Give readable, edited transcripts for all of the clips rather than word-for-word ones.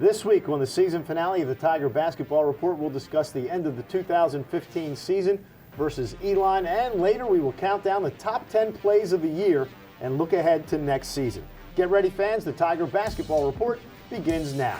This week on the season finale of the Tiger Basketball Report, we'll discuss the end of the 2015 season versus Elon, and later we will count down the top 10 plays of the year and look ahead to next season. Get ready, fans. The Tiger Basketball Report begins now.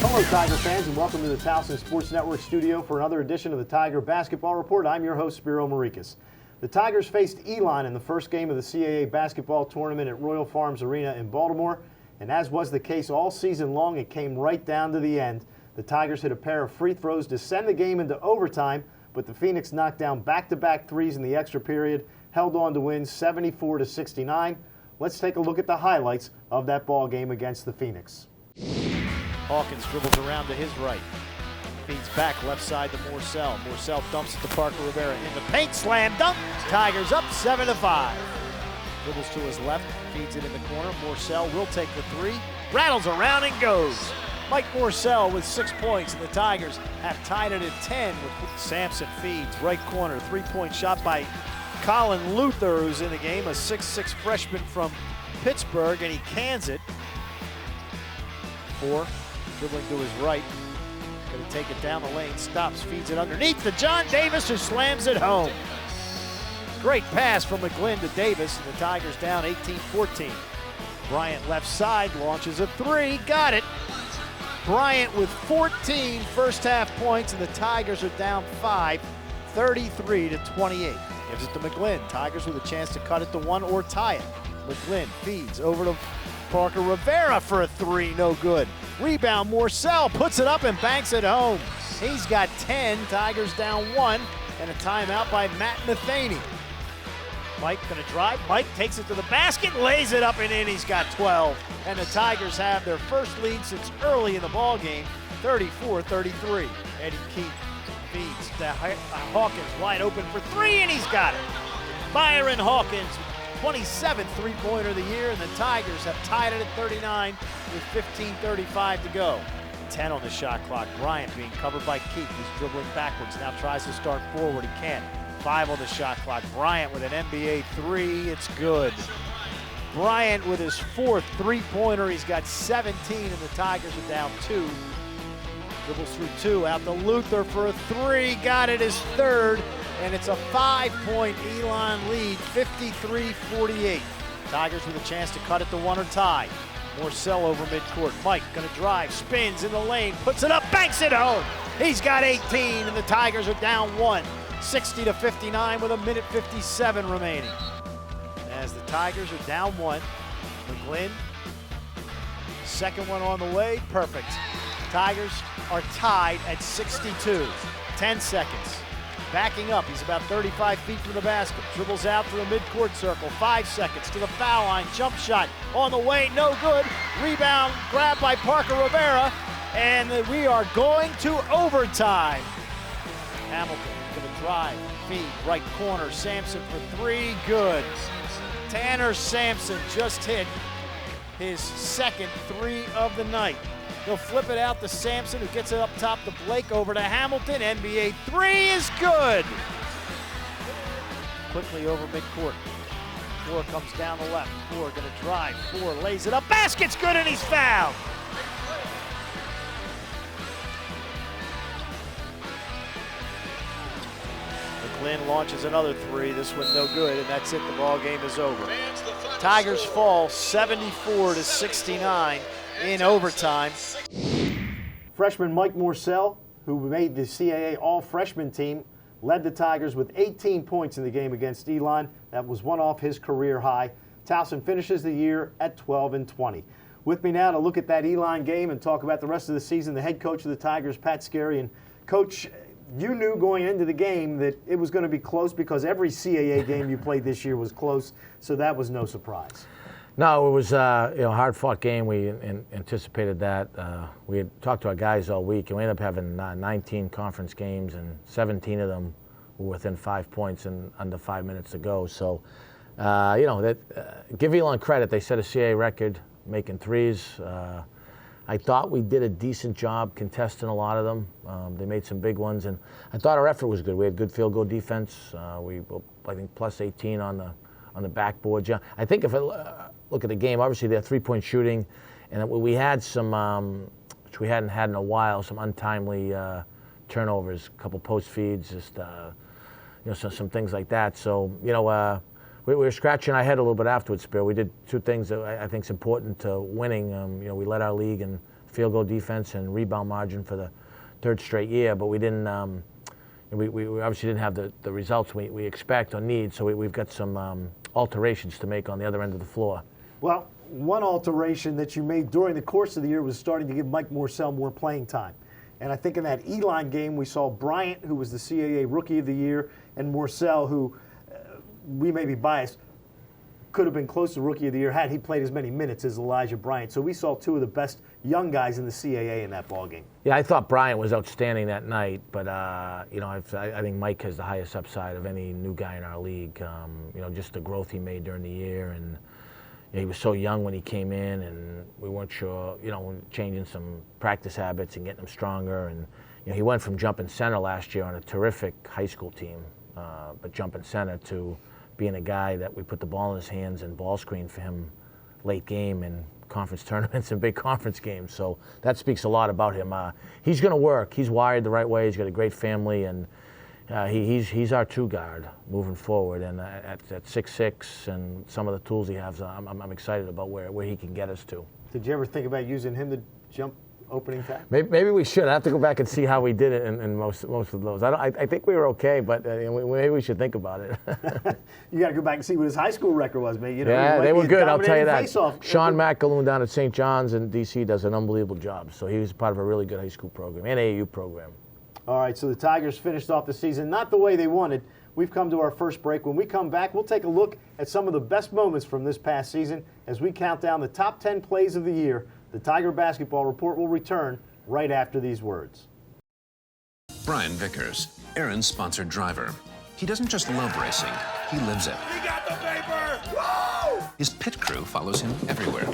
Hello, Tiger fans, and welcome to the Towson Sports Network studio for another edition of the Tiger Basketball Report. I'm your host, Spiro Morekas. The Tigers faced Elon in the first game of the CAA Basketball Tournament at Royal Farms Arena in Baltimore, and as was the case all season long, it came right down to the end. The Tigers hit a pair of free throws to send the game into overtime, but the Phoenix knocked down back-to-back threes in the extra period, held on to win 74-69. Let's take a look at the highlights of that ball game against the Phoenix. Hawkins dribbles around to his right. Feeds back left side to Morsell. Morsell dumps it to Parker Rivera in the paint. Slam dunk. Tigers up 7-5. Dribbles to his left. Feeds it in the corner. Morsell will take the three. Rattles around and goes. Mike Morsell with 6 points, and the Tigers have tied it at 10. Sampson feeds right corner. Three-point shot by Colin Luther, who's in the game, a 6'6 freshman from Pittsburgh, and he cans it. Dribbling to his right, going to take it down the lane, stops, feeds it underneath to John Davis, who slams it home. Great pass from McGlynn to Davis, and the Tigers down 18-14. Bryant left side, launches a three, got it. Bryant with 14 first half points, and the Tigers are down 5, 33-28. Gives it to McGlynn. Tigers with a chance to cut it to one or tie it. McGlynn feeds over to Parker Rivera for a three, no good. Rebound, Morsell puts it up and banks it home. He's got 10, Tigers down 1, and a timeout by Matt Matheny. Mike gonna drive, Mike takes it to the basket, lays it up and in, he's got 12. And the Tigers have their first lead since early in the ball game, 34-33. Eddie Keith feeds to Hawkins, wide open for three, and he's got it. Byron Hawkins, 27th three-pointer of the year, and the Tigers have tied it at 39 with 15:35 to go. 10 on the shot clock. Bryant being covered by Keith, who's dribbling backwards. Now tries to start forward. He can't. 5 on the shot clock. Bryant with an NBA three. It's good. Bryant with his 4th three-pointer. He's got 17, and the Tigers are down 2. Dribbles through 2. Out to Luther for a three. Got it, his 3rd. And it's a 5-point Elon lead, 53-48. Tigers with a chance to cut it to one or tie. Morsell over midcourt. Mike gonna drive, spins in the lane, puts it up, banks it home. He's got 18, and the Tigers are down 1, 60-59 with a minute 57 remaining. As the Tigers are down 1, McGlynn, second one on the way, perfect. Tigers are tied at 62, 10 seconds. Backing up, he's about 35 feet from the basket. Dribbles out to the midcourt circle, 5 seconds to the foul line. Jump shot on the way, no good. Rebound grabbed by Parker Rivera, and we are going to overtime. Hamilton gonna drive, feed, right corner. Sampson for three, good. Tanner Sampson just hit his 2nd three of the night. He'll flip it out to Sampson, who gets it up top to Blake, over to Hamilton. NBA three is good. Quickly over midcourt. 4 comes down the left. 4 gonna drive. 4 lays it up. Basket's good, and he's fouled. McGlynn launches another three. This one no good, and that's it. The ball game is over. Tigers fall 74-69 in overtime. Freshman Mike Morsell, who made the CAA All-Freshman team, led the Tigers with 18 points in the game against Elon. That was one off his career high. Towson finishes the year at 12-20. With me now to look at that Elon game and talk about the rest of the season, the head coach of the Tigers, Pat Skerry. And Coach, you knew going into the game that it was going to be close because every CAA game you played this year was close, so that was no surprise. No, it was a hard-fought game. We anticipated that. We had talked to our guys all week, and we ended up having 19 conference games, and 17 of them were within 5 points and under 5 minutes to go. So, give Elon credit. They set a CAA record making threes. I thought we did a decent job contesting a lot of them. They made some big ones, and I thought our effort was good. We had good field goal defense. I think plus 18 on the backboard. Yeah, I think if I look at the game, obviously their three-point shooting, and we had some, which we hadn't had in a while, some untimely turnovers, a couple post feeds, just some things like that. So we were scratching our head a little bit afterwards, Spiro. We did two things that I think is important to winning. We led our league in field goal defense and rebound margin for the third straight year, but we didn't. We obviously didn't have the results we expect or need, so we've got some alterations to make on the other end of the floor. Well, one alteration that you made during the course of the year was starting to give Mike Morsell more playing time. And I think in that Elon game, we saw Bryant, who was the CAA Rookie of the Year, and Morsell, who we may be biased, could have been close to Rookie of the Year had he played as many minutes as Elijah Bryant. So we saw two of the best young guys in the CAA in that ballgame. Yeah, I thought Bryant was outstanding that night, but I think Mike has the highest upside of any new guy in our league. Just the growth he made during the year, and he was so young when he came in, and we weren't sure, changing some practice habits and getting him stronger. And he went from jumping center last year on a terrific high school team, but jumping center to being a guy that we put the ball in his hands and ball screen for him late game in conference tournaments and big conference games. So that speaks a lot about him. He's going to work. He's wired the right way. He's got a great family, and he's our two guard moving forward. And at 6'6", and some of the tools he has, I'm excited about where he can get us to. Did you ever think about using him to jump opening time? Maybe we should. I have to go back and see how we did it in most of those. I think we were okay, but maybe we should think about it. You got to go back and see what his high school record was, man. Yeah, they were good. I'll tell you that. Sean McAloon down at St. John's in D.C. does an unbelievable job. So he was part of a really good high school program and AAU program. All right, so the Tigers finished off the season not the way they wanted. We've come to our first break. When we come back, we'll take a look at some of the best moments from this past season as we count down the top 10 plays of the year. The Tiger Basketball Report will return right after these words. Brian Vickers, Aaron's sponsored driver. He doesn't just love racing, he lives it. We got the paper! Woo! His pit crew follows him everywhere.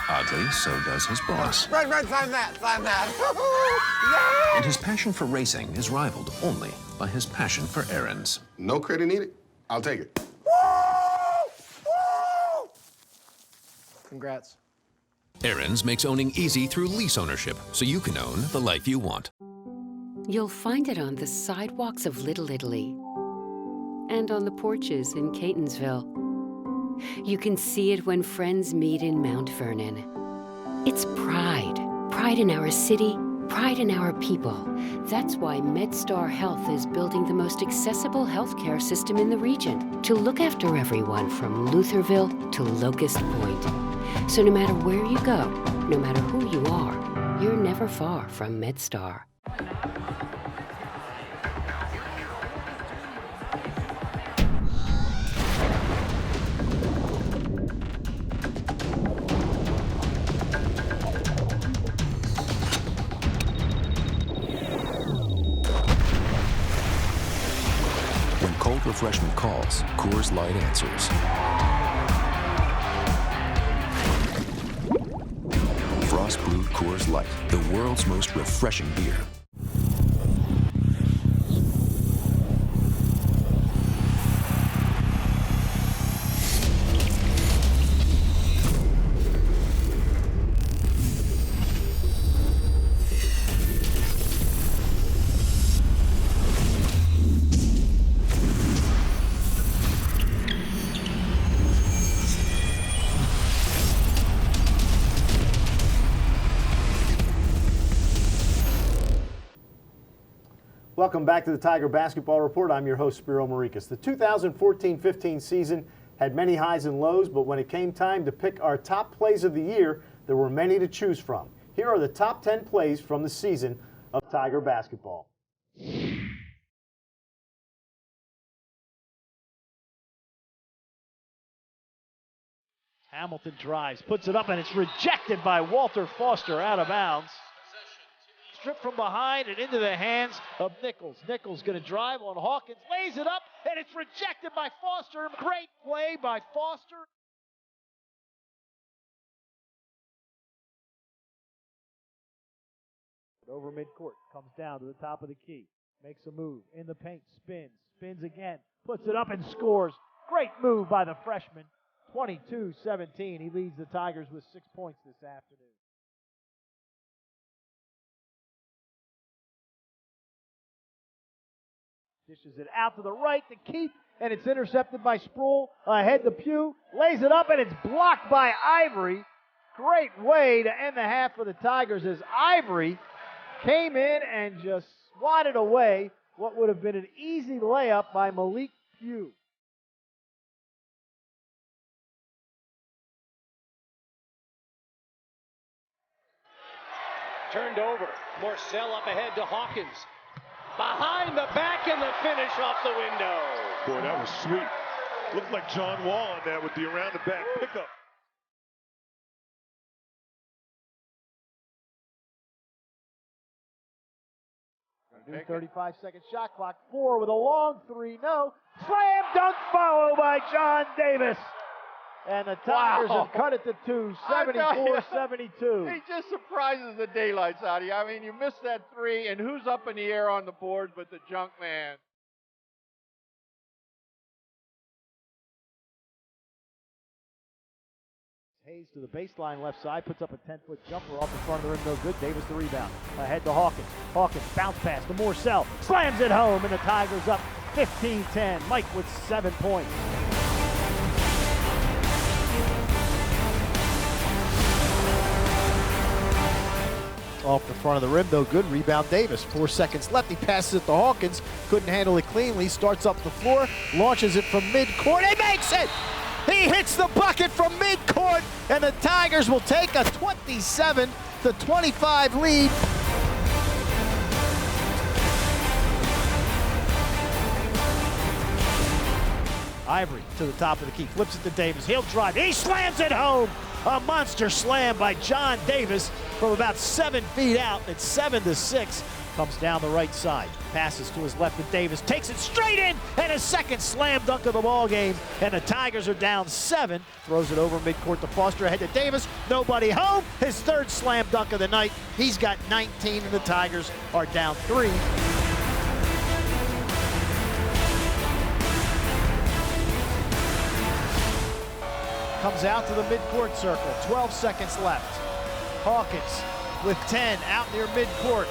Oddly, so does his boss. Red, sign that, sign that. And his passion for racing is rivaled only by his passion for errands. No credit needed. I'll take it. Woo! Congrats. Aaron's makes owning easy through lease ownership, so you can own the life you want. You'll find it on the sidewalks of Little Italy and on the porches in Catonsville. You can see it when friends meet in Mount Vernon. It's pride. Pride in our city, pride in our people. That's why MedStar Health is building the most accessible healthcare system in the region to look after everyone from Lutherville to Locust Point. So no matter where you go, no matter who you are, you're never far from MedStar. When cold refreshment calls, Coors Light answers. Frost brewed Coors Light, the world's most refreshing beer. Welcome back to the Tiger Basketball Report. I'm your host, Spiro Morekas. The 2014-15 season had many highs and lows, but when it came time to pick our top plays of the year, there were many to choose from. Here are the top 10 plays from the season of Tiger basketball. Hamilton drives, puts it up, and it's rejected by Walter Foster out of bounds. Stripped from behind and into the hands of Nichols. Nichols going to drive on Hawkins, lays it up, and it's rejected by Foster. Great play by Foster. Over midcourt, comes down to the top of the key, makes a move, in the paint, spins again, puts it up and scores. Great move by the freshman. 22-17, he leads the Tigers with 6 points this afternoon. Dishes it out to the right to Keith, and it's intercepted by Sproul. Ahead to Pugh, lays it up, and it's blocked by Ivory. Great way to end the half for the Tigers as Ivory came in and just swatted away what would have been an easy layup by Malik Pugh. Turned over. Morcell up ahead to Hawkins. Behind the back and the finish off the window. Boy, that was sweet. Looked like John Wall on that with the around the back pickup. New 35-second shot clock. 4 with a long 3. No. Slam dunk followed by John Davis. And the Tigers have cut it to 2, 74-72. He just surprises the daylights out of you. I mean, you missed that 3, and who's up in the air on the board but the junk man? Hayes to the baseline left side, puts up a 10-foot jumper off the front of the rim, no good. Davis the rebound. Ahead to Hawkins. Hawkins bounce pass to Morcell. Slams it home, and the Tigers up 15-10. Mike with 7 points. Off the front of the rim, no good. Rebound Davis. 4 seconds left. He passes it to Hawkins. Couldn't handle it cleanly. Starts up the floor. Launches it from midcourt. He makes it! He hits the bucket from midcourt, and the Tigers will take a 27-25 lead. Ivory to the top of the key, flips it to Davis. He'll drive. He slams it home. A monster slam by John Davis from about 7 feet out. It's 7-6. Comes down the right side, passes to his left, and Davis takes it straight in, and a second slam dunk of the ball game. And the Tigers are down 7. Throws it over midcourt to Foster, ahead to Davis. Nobody home. His 3rd slam dunk of the night. He's got 19, and the Tigers are down 3. Comes out to the midcourt circle. 12 seconds left. Hawkins with 10 out near midcourt.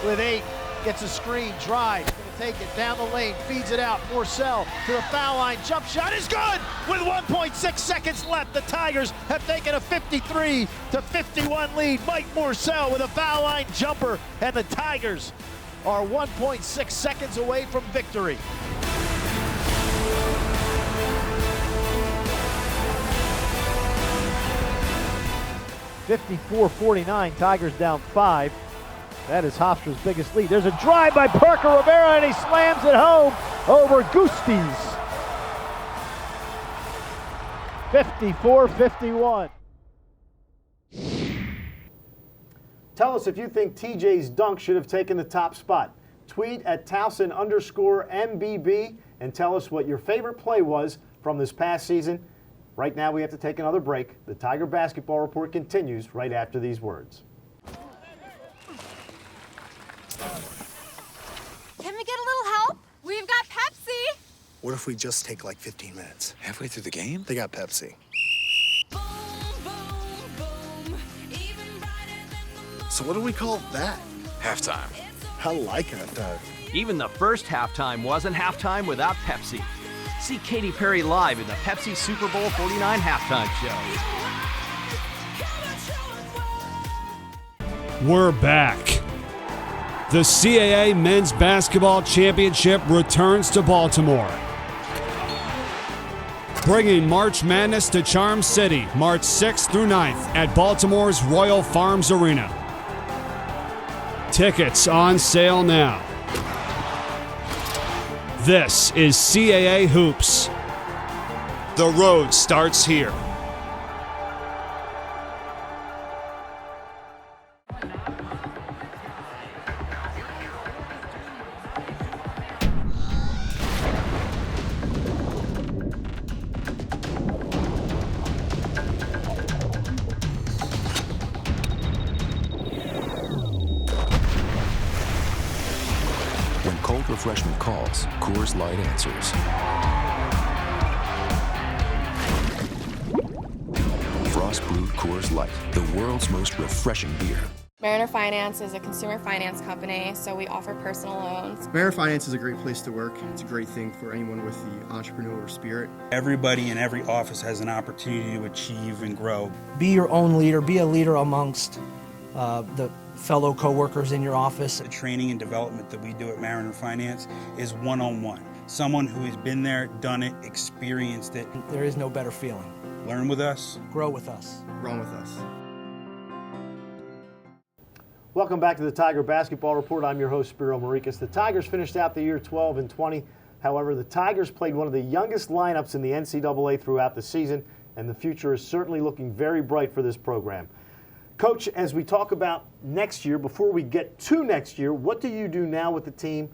With 8, gets a screen, drives, gonna take it down the lane, feeds it out. Morcell to the foul line, jump shot is good! With 1.6 seconds left, the Tigers have taken a 53-51 lead. Mike Morcell with a foul line jumper, and the Tigers are 1.6 seconds away from victory. (54-49), Tigers down 5. That is Hofstra's biggest lead. There's a drive by Parker Rivera, and he slams it home over Gustis. 54-51. Tell us if you think TJ's dunk should have taken the top spot. Tweet at Towson_MBB and tell us what your favorite play was from this past season. Right now we have to take another break. The Tiger Basketball Report continues right after these words. Can we get a little help? We've got Pepsi. What if we just take like 15 minutes? Halfway through the game? They got Pepsi. Boom, boom, boom. So what do we call that? Halftime. I like halftime. Even the first halftime wasn't halftime without Pepsi. See Katy Perry live in the Pepsi Super Bowl 49 halftime show. We're back. The CAA Men's Basketball Championship returns to Baltimore. Bringing March Madness to Charm City, March 6th through 9th at Baltimore's Royal Farms Arena. Tickets on sale now. This is CAA Hoops. The road starts here. When cold refreshment calls, Coors Light answers. Frost brewed Coors Light, the world's most refreshing beer. Mariner Finance is a consumer finance company, so we offer personal loans. Mariner Finance is a great place to work. It's a great thing for anyone with the entrepreneurial spirit. Everybody in every office has an opportunity to achieve and grow. Be your own leader. Be a leader amongst the fellow coworkers in your office. The training and development that we do at Mariner Finance is one-on-one. Someone who has been there, done it, experienced it. There is no better feeling. Learn with us. Grow with us. Run with us. Welcome back to the Tiger Basketball Report. I'm your host, Spiro Morekas. The Tigers finished out the year 12-20. However, the Tigers played one of the youngest lineups in the NCAA throughout the season, and the future is certainly looking very bright for this program. Coach, as we talk about next year, before we get to next year, what do you do now with the team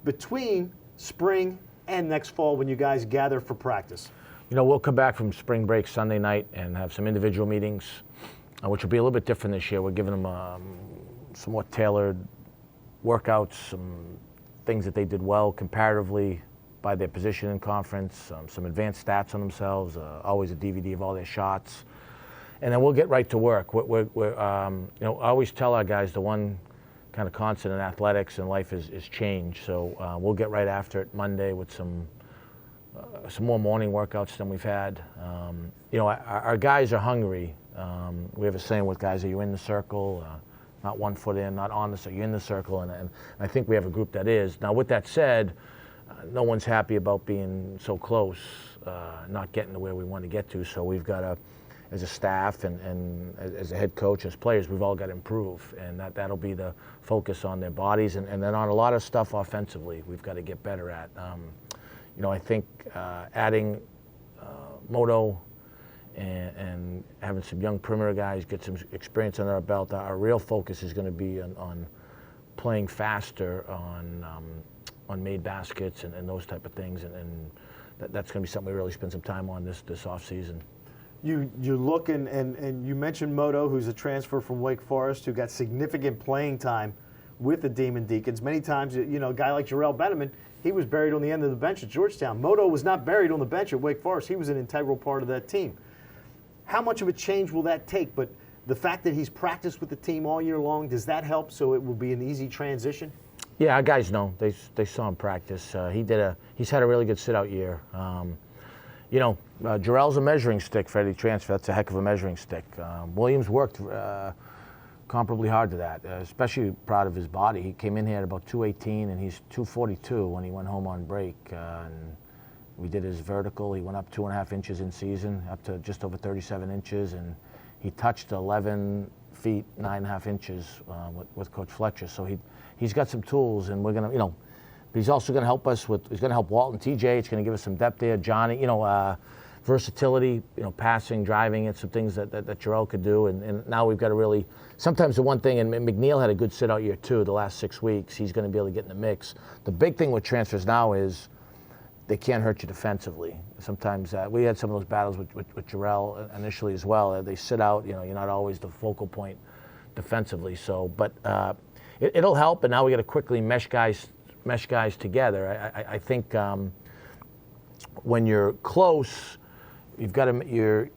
between spring and next fall when you guys gather for practice? You know, we'll come back from spring break Sunday night and have some individual meetings, which will be a little bit different this year. We're giving them some more tailored workouts, some things that they did well comparatively by their position in conference, some advanced stats on themselves, always a DVD of all their shots. And then we'll get right to work. You know, I always tell our guys the one kind of constant in athletics and life is change. So we'll get right after it Monday with some more morning workouts than we've had. You know, our guys are hungry. We have a saying with guys, are you in the circle? Not 1 foot in, not on the circle, you're in the circle, and I think we have a group that is. Now, with that said, no one's happy about being so close, not getting to where we want to get to, so we've got to, as a staff and as a head coach, as players, we've all got to improve, and that'll be the focus on their bodies, and then on a lot of stuff offensively we've got to get better at. You know, I think adding Moto and having some young perimeter guys get some experience under our belt, our real focus is going to be on playing faster on made baskets and those type of things, and that's going to be something we really spend some time on this off season. You look and you mentioned Moto, who's a transfer from Wake Forest, who got significant playing time with the Demon Deacons. Many times, you know, a guy like Jarrell Benjamin, he was buried on the end of the bench at Georgetown. Moto was not buried on the bench at Wake Forest. He was an integral part of that team. How much of a change will that take? But the fact that he's practiced with the team all year long, does that help so it will be an easy transition? Yeah, our guys know. They saw him practice. He's had a really good sit-out year. You know, Jarrell's a measuring stick for any transfer. That's a heck of a measuring stick. Williams worked comparably hard to that, especially proud of his body. He came in here at about 218, and he's 242 when he went home on break. And we did his vertical. He went up 2.5 inches in season, up to just over 37 inches, and he touched 11 feet, 9.5 inches with Coach Fletcher. So he's got some tools, and we're going to, you know, but he's also going to help us with, he's going to help Walton, TJ. It's going to give us some depth there. Johnny, you know, versatility, you know, passing, driving, it's some things that Jarrell could do. And now we've got to really, sometimes the one thing, and McNeil had a good sit-out year too, the last 6 weeks. He's going to be able to get in the mix. The big thing with transfers now is they can't hurt you defensively. Sometimes we had some of those battles with Jarrell initially as well. They sit out, you know, you're not always the focal point defensively. So, but it'll help, and now we got to quickly mesh guys together. I think when you're close, you've got to,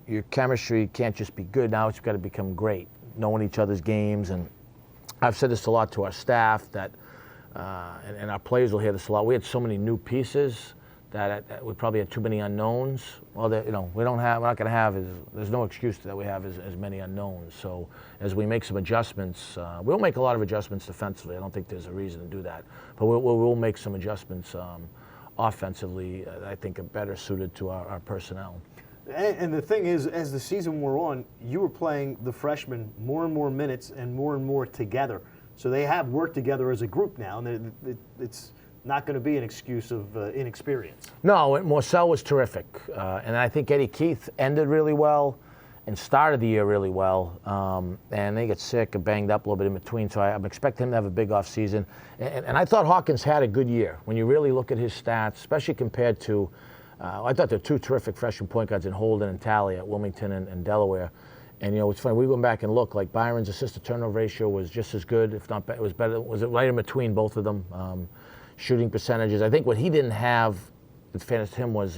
your chemistry can't just be good. Now it's got to become great, knowing each other's games. And I've said this a lot to our staff that, and our players will hear this a lot. We had so many new pieces that we probably had too many unknowns. Well, you know, we're not going to have, there's no excuse that we have as many unknowns. So as we make some adjustments, we'll make a lot of adjustments defensively. I don't think there's a reason to do that. But we'll make some adjustments offensively, I think, are better suited to our personnel. And the thing is, as the season wore on, you were playing the freshmen more and more minutes and more together. So they have worked together as a group now, and it's not going to be an excuse of inexperience. No, Morcell was terrific. And I think Eddie Keith ended really well and started the year really well. And they get sick and banged up a little bit in between, so I'm expecting him to have a big offseason. And I thought Hawkins had a good year. When you really look at his stats, especially compared to, I thought there were two terrific freshman point guards in Holden and Talley at Wilmington and Delaware. And, you know, it's funny, we went back and looked, like Byron's assist-to-turnover ratio was just as good, if not better. It was better. Was it right in between both of them? shooting percentages. I think what he didn't have, in fairness to him, was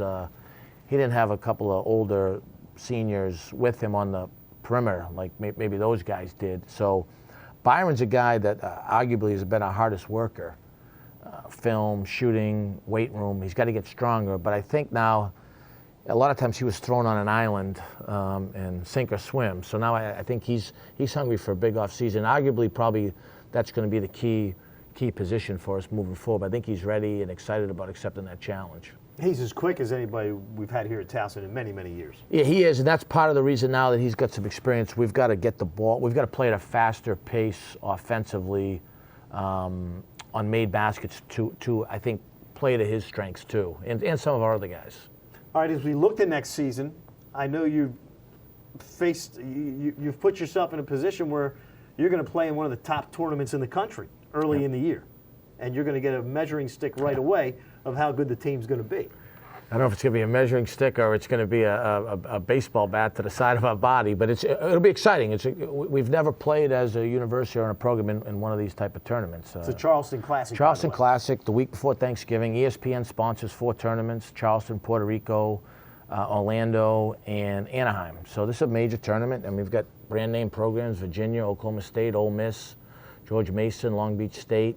he didn't have a couple of older seniors with him on the perimeter like maybe those guys did. So Byron's a guy that arguably has been our hardest worker. Film, shooting, weight room. He's got to get stronger. But I think now, a lot of times he was thrown on an island and sink or swim. So now I think he's hungry for a big off season. Arguably, probably that's going to be the key position for us moving forward. I think he's ready and excited about accepting that challenge. He's as quick as anybody we've had here at Towson in many, many years. Yeah, he is, and that's part of the reason now that he's got some experience. We've got to get the ball. We've got to play at a faster pace offensively on made baskets to I think, play to his strengths too, and some of our other guys. All right, as we look to next season, I know you've put yourself in a position where you're going to play in one of the top tournaments in the country early in the year, and you're going to get a measuring stick right away of how good the team's going to be. I don't know if it's going to be a measuring stick or it's going to be a baseball bat to the side of our body, but it'll be exciting. We've never played as a university or in a program in one of these type of tournaments. It's a Charleston Classic. Charleston Classic, the week before Thanksgiving. ESPN sponsors 4 tournaments: Charleston, Puerto Rico, Orlando, and Anaheim. So this is a major tournament, and we've got brand name programs: Virginia, Oklahoma State, Ole Miss, George Mason, Long Beach State,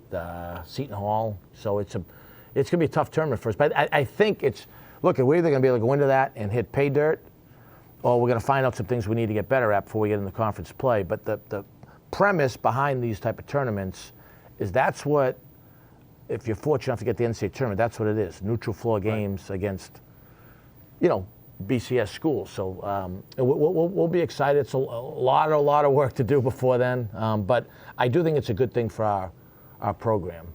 Seton Hall. So it's going to be a tough tournament for us. But I think look, we're either going to be able to go into that and hit pay dirt, or we're going to find out some things we need to get better at before we get into conference play. But the premise behind these type of tournaments is that's what, if you're fortunate enough to get the NCAA tournament, that's what it is. Neutral floor games against, BCS schools. So we'll be excited. It's a lot of work to do before then. But I do think it's a good thing for our program,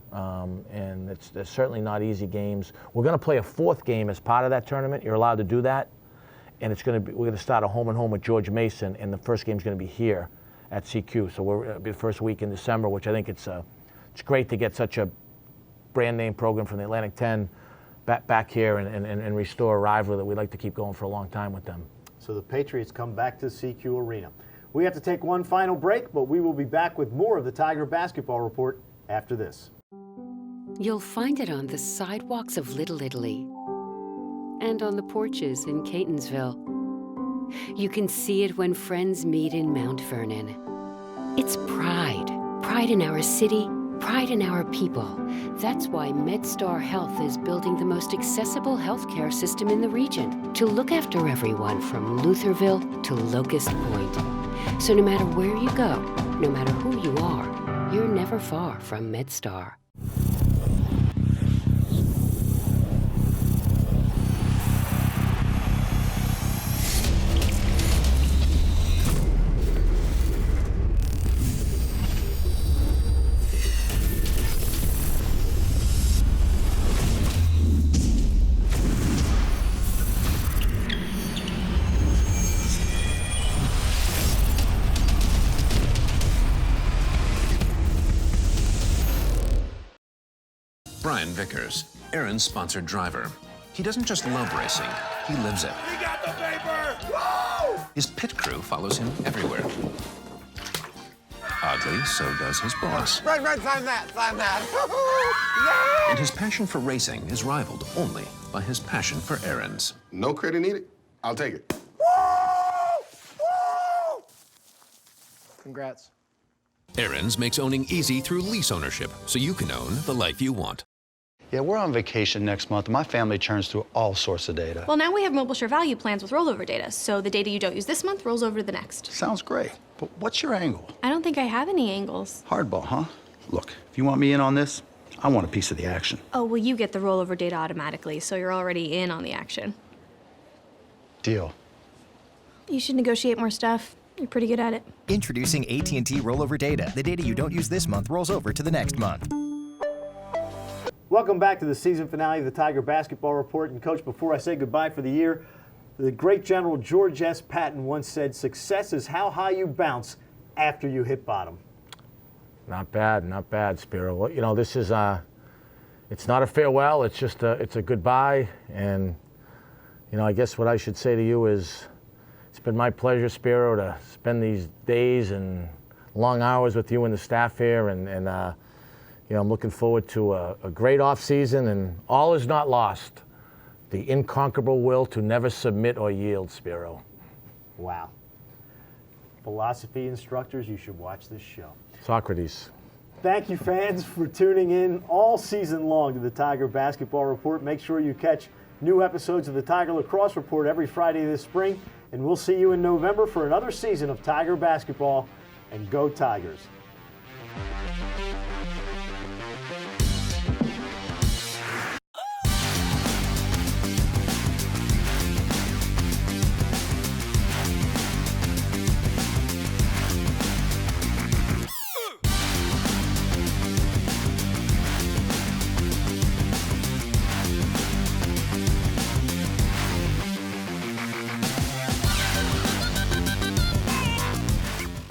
and it's certainly not easy games. We're going to play a 4th game as part of that tournament. You're allowed to do that, and we're going to start a home and home with George Mason, and the first game's going to be here at CQ. So it'll be the first week in December, which I think it's great to get such a brand name program from the Atlantic 10 back here and restore a rivalry that we'd like to keep going for a long time with them. So the Patriots come back to CQ Arena. We have to take one final break, but we will be back with more of the Tiger Basketball Report after this. You'll find it on the sidewalks of Little Italy and on the porches in Catonsville. You can see it when friends meet in Mount Vernon. It's pride. Pride in our city, pride in our people. That's why MedStar Health is building the most accessible healthcare system in the region to look after everyone from Lutherville to Locust Point. So no matter where you go, no matter who you are, you're never far from MedStar. Brian Vickers, Aaron's sponsored driver. He doesn't just love racing, he lives it. We got the paper! Woo! His pit crew follows him everywhere. Oddly, so does his boss. Red, sign that! Yeah! And his passion for racing is rivaled only by his passion for errands. No credit needed. I'll take it. Congrats. Aaron's makes owning easy through lease ownership, so you can own the life you want. Yeah, we're on vacation next month. My family churns through all sorts of data. Well, now we have mobile share value plans with rollover data, so the data you don't use this month rolls over to the next. Sounds great, but what's your angle? I don't think I have any angles. Hardball, huh? Look, if you want me in on this, I want a piece of the action. Oh, well, you get the rollover data automatically, so you're already in on the action. Deal. You should negotiate more stuff. You're pretty good at it. Introducing AT&T Rollover Data. The data you don't use this month rolls over to the next month. Welcome back to the season finale of the Tiger Basketball Report. And Coach, before I say goodbye for the year, the great General George S. Patton once said, "Success is how high you bounce after you hit bottom." Not bad, Spiro. Well, this is it's not a farewell. It's just it's a goodbye. And I guess what I should say to you is, it's been my pleasure, Spiro, to spend these days and long hours with you and the staff here, and I'm looking forward to a great offseason, and all is not lost. The inconquerable will to never submit or yield, Spiro. Wow. Philosophy instructors, you should watch this show. Socrates. Thank you, fans, for tuning in all season long to the Tiger Basketball Report. Make sure you catch new episodes of the Tiger Lacrosse Report every Friday this spring, and we'll see you in November for another season of Tiger Basketball, and go Tigers.